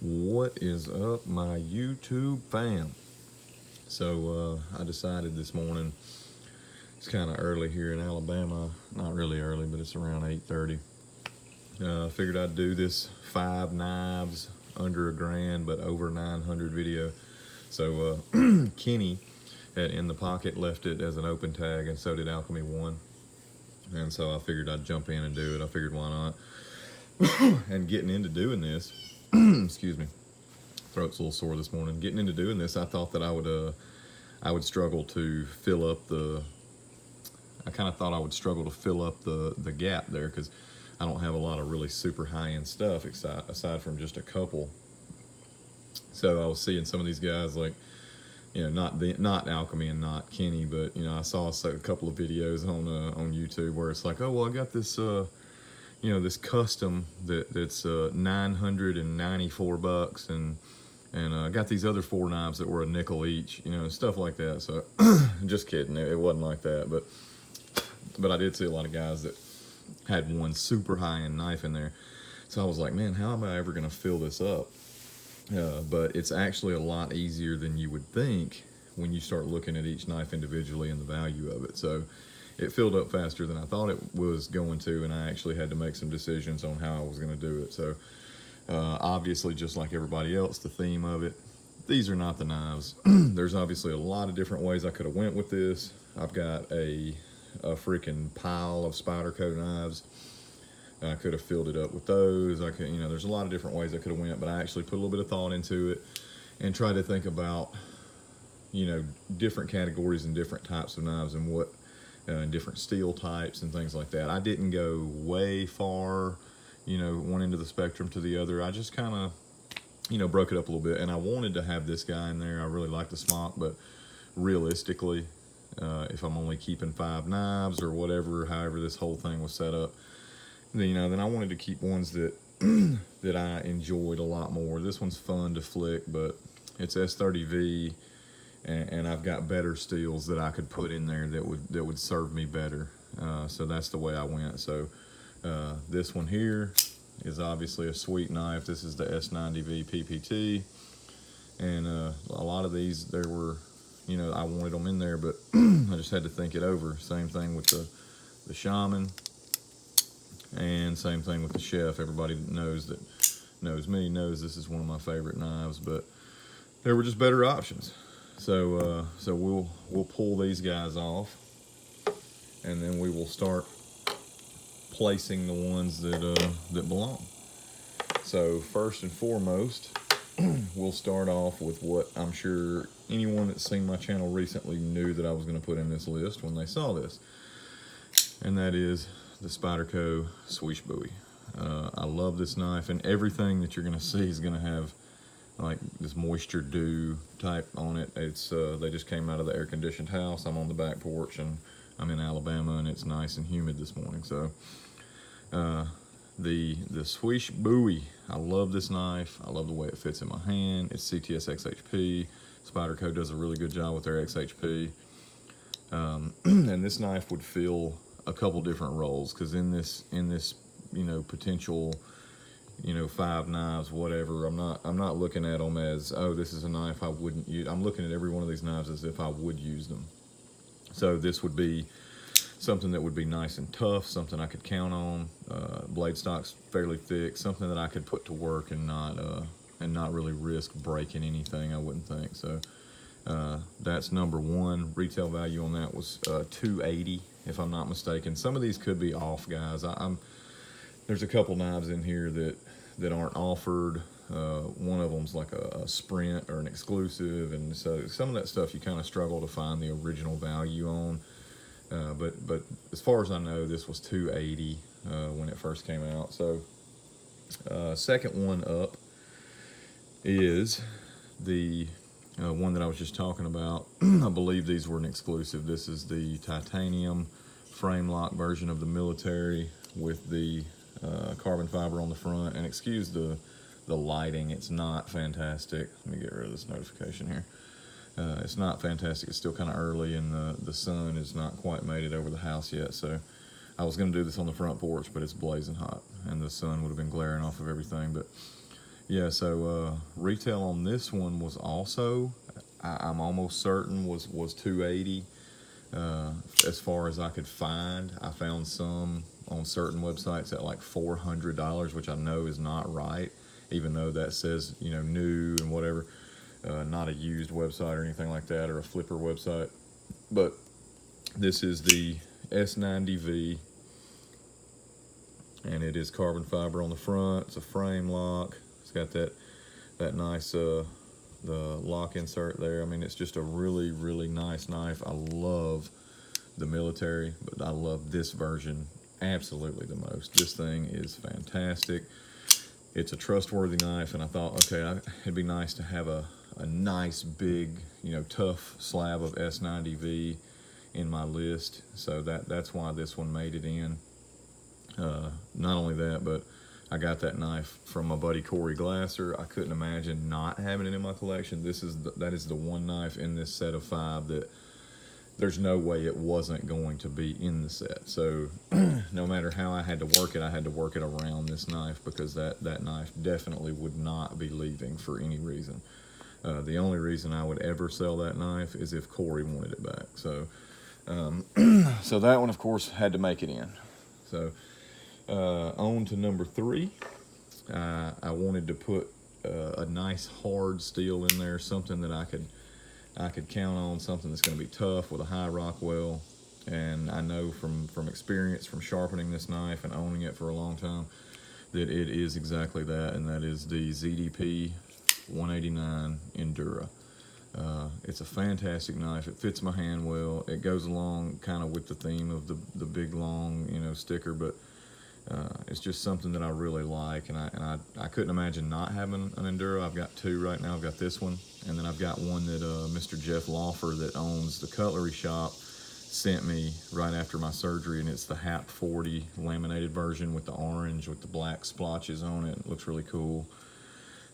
What is up, my YouTube fam? So I decided this morning, it's kind of early here in Alabama, not really early, but it's around 8:30. I figured I'd do this 5 knives under $1,000 but over 900 video. So Kenny at In The Pocket left it as an open tag, and so did Alchemy1. And so I figured I'd jump in and do it. I figured, why not? And getting into doing this, excuse me, throat's a little sore this morning. Getting into doing this, I thought that I would struggle to fill up the. I kind of thought I would struggle to fill up the gap there, because I don't have a lot of really super high-end stuff aside from just a couple. So I was seeing some of these guys, like, you know, not Alchemy and not Kenny, but, you know, I saw a couple of videos on YouTube where it's like, oh well, I got this you know, this custom that's $994, and I got these other 4 knives that were a nickel each, you know, stuff like that. So just kidding, it wasn't like that, but I did see a lot of guys that had one super high-end knife in there. So I was like, man, how am I ever gonna fill this up? But it's actually a lot easier than you would think when you start looking at each knife individually and the value of it. So it filled up faster than I thought it was going to, and I actually had to make some decisions on how I was going to do it. So obviously, just like everybody else, the theme of it, these are not the knives. There's obviously a lot of different ways I could have went with this. I've got a freaking pile of Spyderco knives. I could have filled it up with those. I could, you know, there's a lot of different ways I could have went, but I actually put a little bit of thought into it and tried to think about, you know, different categories and different types of knives and what different steel types and things like that. I didn't go way far, you know, one end of the spectrum to the other. I just kind of, you know, broke it up a little bit, and I wanted to have this guy in there. I really like the smock, but realistically, if I'm only keeping 5 knives or whatever, however this whole thing was set up, then, you know, then I wanted to keep ones that that I enjoyed a lot more. This one's fun to flick, but it's S30V, and I've got better steels that I could put in there that would serve me better. So that's the way I went. So this one here is obviously a sweet knife. This is the S90V PPT, and a lot of these, there were, you know, I wanted them in there, but I just had to think it over. Same thing with the Shaman, and same thing with the Chef. Everybody that knows me knows this is one of my favorite knives, but there were just better options. So we'll pull these guys off, and then we will start placing the ones that belong. So first and foremost, we'll start off with what I'm sure anyone that's seen my channel recently knew that I was going to put in this list when they saw this, and that is the Spyderco Swish Bowie. I love this knife, and everything that you're going to see is going to have like this moisture dew type on it. It's they just came out of the air-conditioned house. I'm on the back porch, and I'm in Alabama, and it's nice and humid this morning. So the Swish Bowie, I love this knife. I love the way it fits in my hand. It's CTS XHP. Spyderco does a really good job with their XHP, and this knife would fill a couple different roles, because in this you know, potential, you know, 5 knives, whatever, I'm not looking at them as, oh, this is a knife I wouldn't use. I'm looking at every one of these knives as if I would use them. So this would be something that would be nice and tough, something I could count on. Blade stock's fairly thick, something that I could put to work and not really risk breaking anything, I wouldn't think. So that's number 1. Retail value on that was $280, if I'm not mistaken. Some of these could be off, guys. There's a couple knives in here that aren't offered. One of them's like a Sprint or an exclusive, and so some of that stuff you kind of struggle to find the original value on. But as far as I know, this was $280 when it first came out. So second one up is the one that I was just talking about. I believe these were an exclusive. This is the titanium frame lock version of the military with the carbon fiber on the front. And excuse the lighting, it's not fantastic. Let me get rid of this notification here. It's not fantastic. It's still kind of early, and the sun has not quite made it over the house yet. So I was going to do this on the front porch, but it's blazing hot, and the sun would have been glaring off of everything. But Yeah, so retail on this one was also, I'm almost certain, was 280. As far as I could find, I found some on certain websites at like $400, which I know is not right, even though that says, you know, new and whatever. Not a used website or anything like that, or a flipper website. But this is the S90V, and it is carbon fiber on the front. It's a frame lock. It's got that nice the lock insert there. I mean, it's just a really, really nice knife. I love the military, but I love this version absolutely the most. This thing is fantastic. It's a trustworthy knife, and I thought, okay, it'd be nice to have a nice big, you know, tough slab of S90V in my list. So that's why this one made it in. Not only that, but I got that knife from my buddy Corey Glasser. I couldn't imagine not having it in my collection. That is the one knife in this set of 5 that there's no way it wasn't going to be in the set. So no matter how I had to work it, I had to work it around this knife, because that knife definitely would not be leaving for any reason. The only reason I would ever sell that knife is if Corey wanted it back. So so that one, of course, had to make it in. So on to number 3. I wanted to put a nice hard steel in there, something that I could count on, something that's going to be tough with a high Rockwell. And I know from experience, from sharpening this knife and owning it for a long time, that it is exactly that, and that is the ZDP 189 Endura. It's a fantastic knife. It fits my hand well. It goes along kind of with the theme of the big long, you know, sticker, but it's just something that I really like, and I couldn't imagine not having an Enduro. I've got 2 right now. I've got this one, and then I've got one that Mr. Jeff Lawfer, that owns the cutlery shop, sent me right after my surgery, and it's the HAP 40 laminated version with the orange with the black splotches on it. It looks really cool.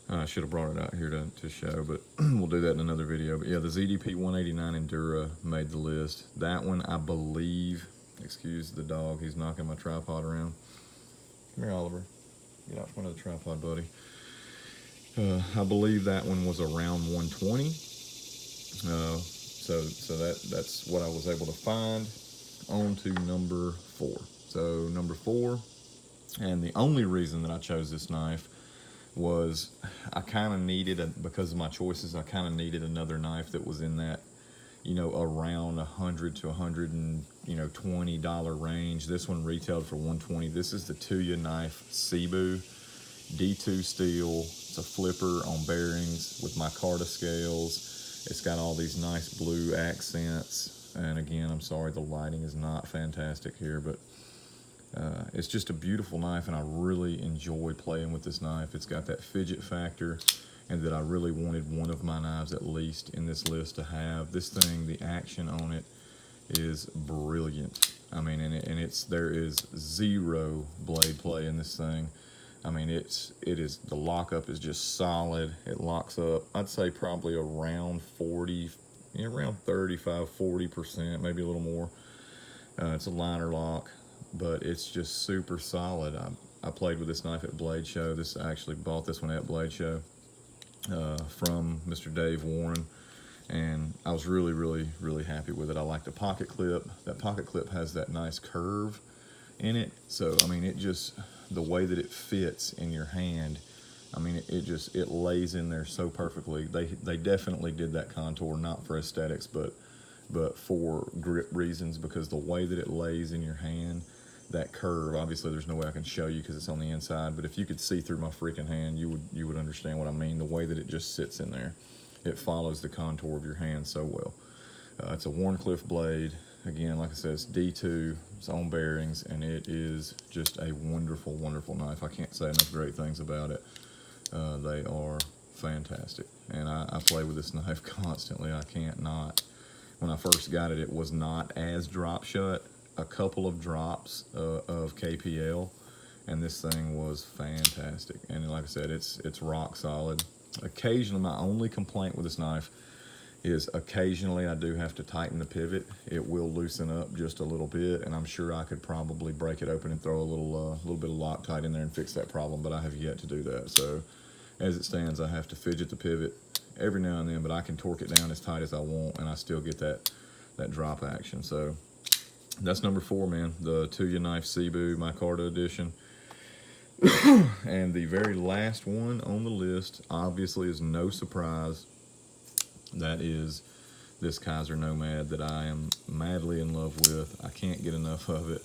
I should have brought it out here to show, but we'll do that in another video. But yeah, the ZDP 189 Endura made the list. That one, I believe, excuse the dog, he's knocking my tripod around. Come here, Oliver. Get out from under the tripod, buddy. I believe that one was around 120. So that's what I was able to find. On to number 4. So number 4, and the only reason that I chose this knife was I kind of needed, because of my choices, I kind of needed another knife that was in that, you know, around $100 to $120 range. This one retailed for $120. This is the Tuya knife Cebu D2 steel. It's a flipper on bearings with micarta scales. It's got all these nice blue accents. And again, I'm sorry the lighting is not fantastic here, but it's just a beautiful knife, and I really enjoy playing with this knife. It's got that fidget factor, and that I really wanted one of my knives at least in this list to have. This thing, the action on it is brilliant. I mean, there is zero blade play in this thing. I mean, the lockup is just solid. It locks up, I'd say probably around 35-40%, maybe a little more. It's a liner lock, but it's just super solid. I played with this knife at Blade Show. I actually bought this one at Blade Show from Mr. Dave Warren, and I was really, really, really happy with it. I like the pocket clip. That pocket clip has that nice curve in it, so I mean, the way that it fits in your hand, I mean, it lays in there so perfectly. They definitely did that contour not for aesthetics, but for grip reasons, because the way that it lays in your hand, that curve, obviously there's no way I can show you because it's on the inside, but if you could see through my freaking hand, you would understand what I mean. The way that it just sits in there, it follows the contour of your hand so well. It's a Warncliffe blade. Again, like I said, it's D2, it's on bearings, and it is just a wonderful, wonderful knife. I can't say enough great things about it. They are fantastic, and I play with this knife constantly. I can't not. When I first got it, it was not as drop shut. A couple of drops of KPL, and this thing was fantastic. And like I said, it's rock solid. Occasionally, my only complaint with this knife is occasionally I do have to tighten the pivot. It will loosen up just a little bit, and I'm sure I could probably break it open and throw a little bit of Loctite in there and fix that problem, but I have yet to do that. So as it stands, I have to fidget the pivot every now and then, but I can torque it down as tight as I want, and I still get that drop action. So that's number 4, man, the Tuya Knife Cebu Micarta edition. And the very last one on the list, obviously, is no surprise. That is this Kaiser Nomad that I am madly in love with. I can't get enough of it.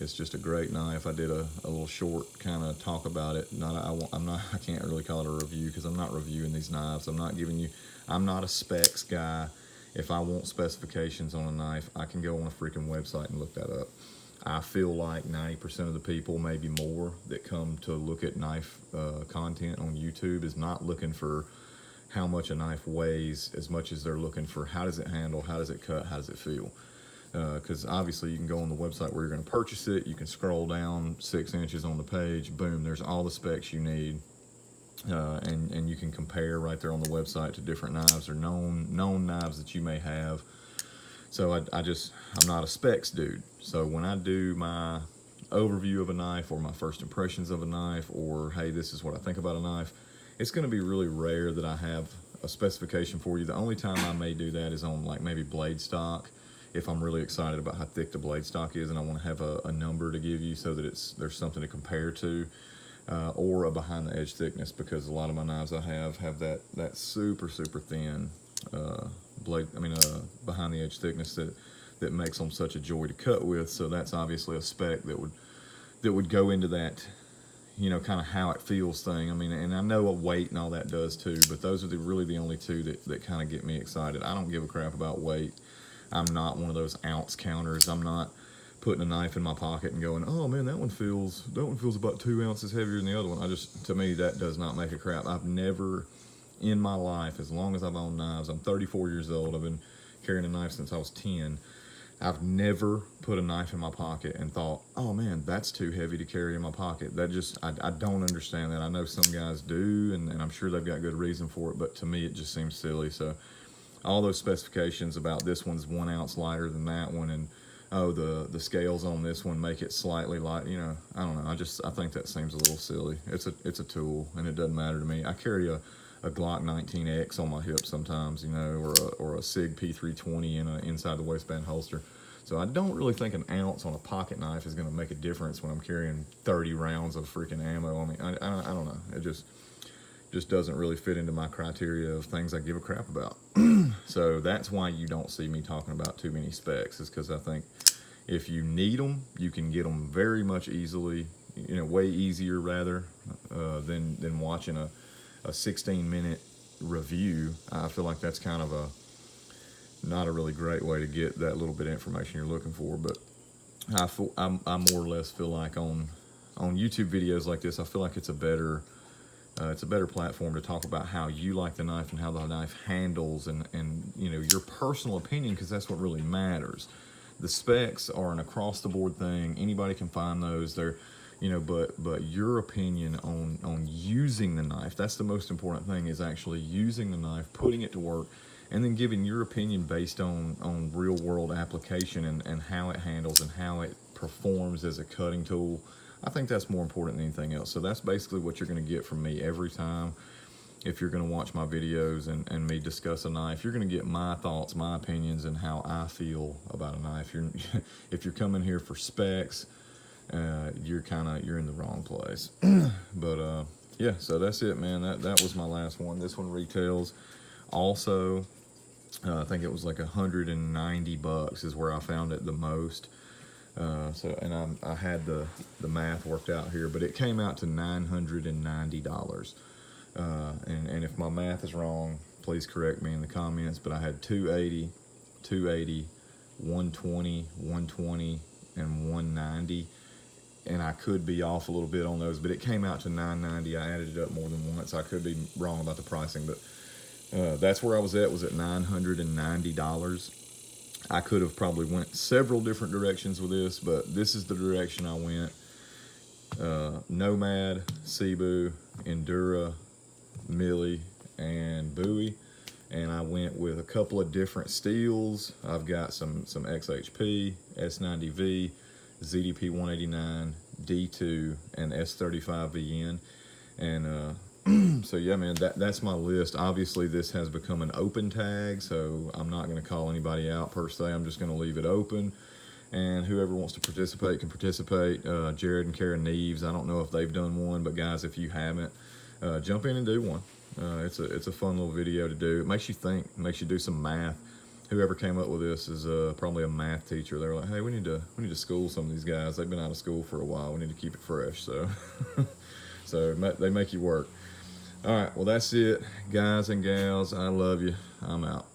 It's just a great knife. I did a little short kind of talk about it. I can't really call it a review because I'm not reviewing these knives. I'm not a specs guy. If I want specifications on a knife, I can go on a freaking website and look that up. I feel like 90% of the people, maybe more, that come to look at knife content on YouTube is not looking for how much a knife weighs as much as they're looking for how does it handle, how does it cut, how does it feel. Because obviously you can go on the website where you're going to purchase it, you can scroll down 6 inches on the page, boom, there's all the specs you need. And you can compare right there on the website to different knives or known knives that you may have. So I'm not a specs dude. So when I do my overview of a knife or my first impressions of a knife, or hey, this is what I think about a knife, it's going to be really rare that I have a specification for you. The only time I may do that is on like maybe blade stock, if I'm really excited about how thick the blade stock is and I want to have a number to give you so that there's something to compare to. Or a behind the edge thickness, because a lot of my knives I have that super thin behind the edge thickness that makes them such a joy to cut with. So that's obviously a spec that would go into that, you know, kind of how it feels thing. I mean, and I know what weight and all that does too, but those are really the only two that kind of get me excited. I don't give a crap about weight. I'm not one of those ounce counters. I'm not putting a knife in my pocket and going, oh man, that one feels about 2 ounces heavier than the other one. To me, that does not make a crap. I've never in my life, as long as I've owned knives, I'm 34 years old, I've been carrying a knife since I was 10. I've never put a knife in my pocket and thought, oh man, that's too heavy to carry in my pocket. I don't understand that. I know some guys do, and I'm sure they've got good reason for it, but to me, it just seems silly. So all those specifications about this one's 1 ounce lighter than that one, and oh, the scales on this one make it slightly light, you know, I don't know. I think that seems a little silly. It's a tool, and it doesn't matter to me. I carry a Glock 19X on my hip sometimes, you know, or a SIG P320 inside the waistband holster. So I don't really think an ounce on a pocket knife is going to make a difference when I'm carrying 30 rounds of freaking ammo. I mean, I don't know. It just doesn't really fit into my criteria of things I give a crap about. So that's why you don't see me talking about too many specs, is because I think if you need them, you can get them very much easily, you know, way easier rather than watching a 16-minute review. I feel like that's kind of not a really great way to get that little bit of information you're looking for. But I more or less feel like on YouTube videos like this, I feel like it's a better platform to talk about how you like the knife and how the knife handles, and you know, your personal opinion, because that's what really matters. The specs are an across the board thing. Anybody can find those. They're, you know, but your opinion on using the knife, that's the most important thing, is actually using the knife, putting it to work, and then giving your opinion based on real world application and how it handles and how it performs as a cutting tool. I think that's more important than anything else. So that's basically what you're going to get from me every time. If you're going to watch my videos and me discuss a knife, you're going to get my thoughts, my opinions, and how I feel about a knife. If you're coming here for specs, you're in the wrong place. But yeah, so that's it, man. That was my last one. This one retails also, I think it was like $190 is where I found it the most. And I had the math worked out here, but it came out to $990. And if my math is wrong, please correct me in the comments, but I had 280, 120, 120, and 190. And I could be off a little bit on those, but it came out to $990. I added it up more than once. I could be wrong about the pricing, but that's where I was at $990. I could have probably went several different directions with this, but this is the direction I went. Nomad, Cebu, Endura, Millie, and Bowie. And I went with a couple of different steels. I've got some XHP, S90V, ZDP 189, D2, and S35VN. And So yeah, man, that's my list. Obviously, this has become an open tag, so I'm not going to call anybody out per se. I'm just going to leave it open, and whoever wants to participate can participate. Jared and Karen Neves, I don't know if they've done one, but guys, if you haven't, jump in and do one. It's a fun little video to do. It makes you think, makes you do some math. Whoever came up with this is probably a math teacher. They're like, hey, we need to school some of these guys. They've been out of school for a while. We need to keep it fresh. So, so they make you work. All right, well, that's it, guys and gals. I love you. I'm out.